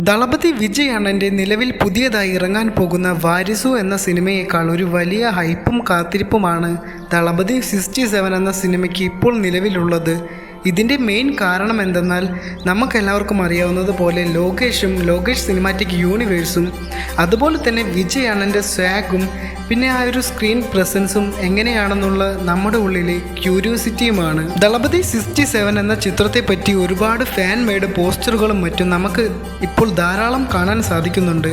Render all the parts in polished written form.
ദളപതി വിജയ് അണ്ണൻ്റെ നിലവിൽ പുതിയതായി ഇറങ്ങാൻ പോകുന്ന വാരിസു എന്ന സിനിമയേക്കാൾ ഒരു വലിയ ഹൈപ്പും കാത്തിരിപ്പുമാണ് ദളപതി 67 എന്ന സിനിമയ്ക്ക് ഇപ്പോൾ നിലവിലുള്ളത്. ഇതിൻ്റെ മെയിൻ കാരണം എന്തെന്നാൽ നമുക്കെല്ലാവർക്കും അറിയാവുന്നതുപോലെ ലോകേഷ് സിനിമാറ്റിക് യൂണിവേഴ്സും അതുപോലെ തന്നെ വിജയ് അണ്ണൻ്റെ സ്വാഗും പിന്നെ ആ ഒരു സ്ക്രീൻ പ്രസൻസും എങ്ങനെയാണെന്നുള്ള നമ്മുടെ ഉള്ളിലെ ക്യൂരിയോസിറ്റിയുമാണ്. ദളപതി 67 എന്ന ചിത്രത്തെ പറ്റി ഒരുപാട് ഫാൻ മെയ്ഡ് പോസ്റ്ററുകളും മറ്റും നമുക്ക് ഇപ്പോൾ ധാരാളം കാണാൻ സാധിക്കുന്നുണ്ട്.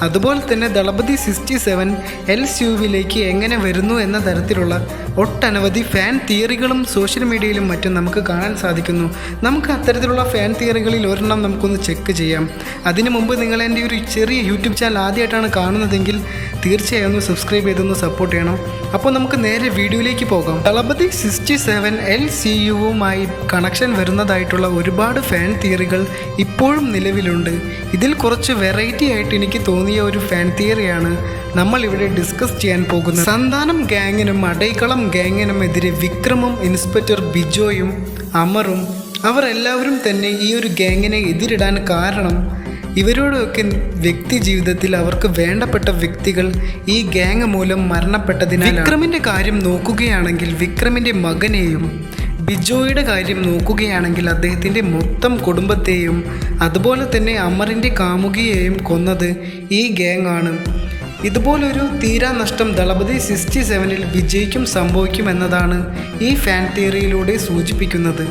അതുപോലെ തന്നെ ദളപതി 67 LCUവിലേക്ക് എങ്ങനെ വരുന്നു എന്ന തരത്തിലുള്ള ഒട്ടനവധി ഫാൻ തിയറികളും സോഷ്യൽ മീഡിയയിലും മറ്റും നമുക്ക് കാണാൻ സാധിക്കുന്നു. നമുക്ക് അത്തരത്തിലുള്ള ഫാൻ തിയറികളിൽ ഒരെണ്ണം നമുക്കൊന്ന് ചെക്ക് ചെയ്യാം. അതിനു മുമ്പ് നിങ്ങൾ എൻ്റെ ഒരു ചെറിയ യൂട്യൂബ് ചാനൽ ആദ്യമായിട്ടാണ് കാണുന്നതെങ്കിൽ തീർച്ചയായും ഒന്ന് സബ്സ്ക്രൈബ് ചെയ്തൊന്ന് സപ്പോർട്ട് ചെയ്യണം. അപ്പോൾ നമുക്ക് നേരെ വീഡിയോയിലേക്ക് പോകാം. ദളപതി 67 LCUവുമായി കണക്ഷൻ വരുന്നതായിട്ടുള്ള ഒരുപാട് ഫാൻ തിയറികൾ ഇപ്പോഴും നിലവിലുണ്ട്. ഇതിൽ കുറച്ച് വെറൈറ്റി ആയിട്ട് എനിക്ക് തോന്നിയ ഒരു ഫാൻ തിയറിയാണ് നമ്മൾ ഇവിടെ ഡിസ്കസ് ചെയ്യാൻ പോകുന്നത്. സന്താനം ഗാങ്ങിനും അടൈക്കളം ഗാങ്ങിനുമെതിരെ വിക്രമും ഇൻസ്പെക്ടർ ബിജോയും അമറും അവർ എല്ലാവരും തന്നെ ഈ ഒരു ഗാങ്ങിനെ എതിരിടാൻ കാരണം ഇവരോടൊക്കെ വ്യക്തി ജീവിതത്തിൽ അവർക്ക് വേണ്ടപ്പെട്ട വ്യക്തികൾ ഈ ഗാങ് മൂലം മരണപ്പെട്ടതിനാൽ. വിക്രമിൻ്റെ കാര്യം നോക്കുകയാണെങ്കിൽ വിക്രമിൻ്റെ മകനെയും ബിജോയുടെ കാര്യം നോക്കുകയാണെങ്കിൽ അദ്ദേഹത്തിൻ്റെ മൊത്തം കുടുംബത്തെയും അതുപോലെ തന്നെ അമറിൻ്റെ കാമുകിയെയും കൊന്നത് ഈ ഗാങ് ആണ്. ഇതുപോലൊരു തീരാ നഷ്ടം ദളപതി 67 വിജയ്ക്കും സംഭവിക്കുമെന്നതാണ് ഈ ഫാൻ തിയറിയിലൂടെ സൂചിപ്പിക്കുന്നത്.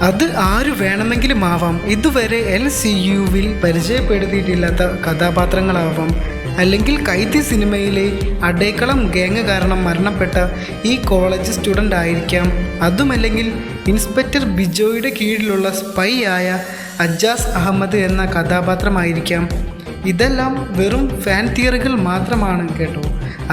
അത് ആര് വേണമെങ്കിലും ആവാം. ഇതുവരെ LCUവിൽ പരിചയപ്പെടുത്തിയിട്ടില്ലാത്ത കഥാപാത്രങ്ങളാവാം, അല്ലെങ്കിൽ കൈത്തി സിനിമയിലെ അടൈക്കളം ഗാങ് കാരണം മരണപ്പെട്ട ഈ കോളേജ് സ്റ്റുഡൻ്റ് ആയിരിക്കാം. അതുമല്ലെങ്കിൽ ഇൻസ്പെക്ടർ ബിജോയുടെ കീഴിലുള്ള സ്പൈ ആയ അജാസ് അഹമ്മദ് എന്ന കഥാപാത്രമായിരിക്കാം. ഇതെല്ലാം വെറും ഫാൻ തിയറികൾ മാത്രമാണ് കേട്ടോ.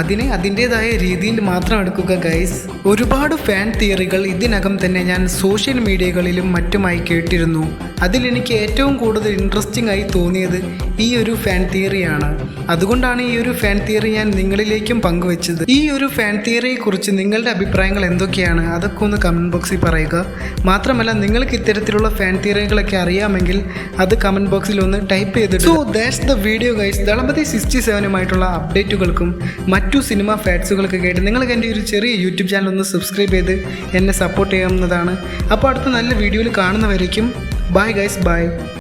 അതിനെ അതിൻ്റേതായ രീതിയിൽ മാത്രം എടുക്കുക ഗൈസ്. ഒരുപാട് ഫാൻ തിയറികൾ ഇതിനകം തന്നെ ഞാൻ സോഷ്യൽ മീഡിയകളിലും മറ്റുമായി കേട്ടിരുന്നു. അതിലെനിക്ക് ഏറ്റവും കൂടുതൽ ഇൻട്രസ്റ്റിംഗ് ആയി തോന്നിയത് ഈ ഒരു ഫാൻ തിയറിയാണ്. അതുകൊണ്ടാണ് ഈ ഒരു ഫാൻ തിയറി ഞാൻ നിങ്ങളിലേക്കും പങ്കുവെച്ചത്. ഈ ഒരു ഫാൻ തിയറിയെക്കുറിച്ച് നിങ്ങളുടെ അഭിപ്രായങ്ങൾ എന്തൊക്കെയാണ് അതൊക്കെ ഒന്ന് കമൻറ്റ് ബോക്സിൽ പറയുക. മാത്രമല്ല നിങ്ങൾക്ക് ഇത്തരത്തിലുള്ള ഫാൻ തിയറികളൊക്കെ അറിയാമെങ്കിൽ അത് കമൻറ്റ് ബോക്സിൽ ഒന്ന് ടൈപ്പ് ചെയ്തിട്ട്. So that's the video guys. Thalapathy 67 അപ്ഡേറ്റുകൾക്കും മറ്റു സിനിമ ഫാക്ട്സുകളൊക്കെ കേട്ട് നിങ്ങൾക്ക് എൻ്റെ ഒരു ചെറിയ യൂട്യൂബ് ചാനൽ ഒന്ന് സബ്സ്ക്രൈബ് ചെയ്ത് എന്നെ സപ്പോർട്ട് ചെയ്യാവുന്നതാണ്. അപ്പോൾ അടുത്ത നല്ല വീഡിയോയിൽ കാണുന്നവരേക്കും ബൈ ഗൈസ്, ബൈ.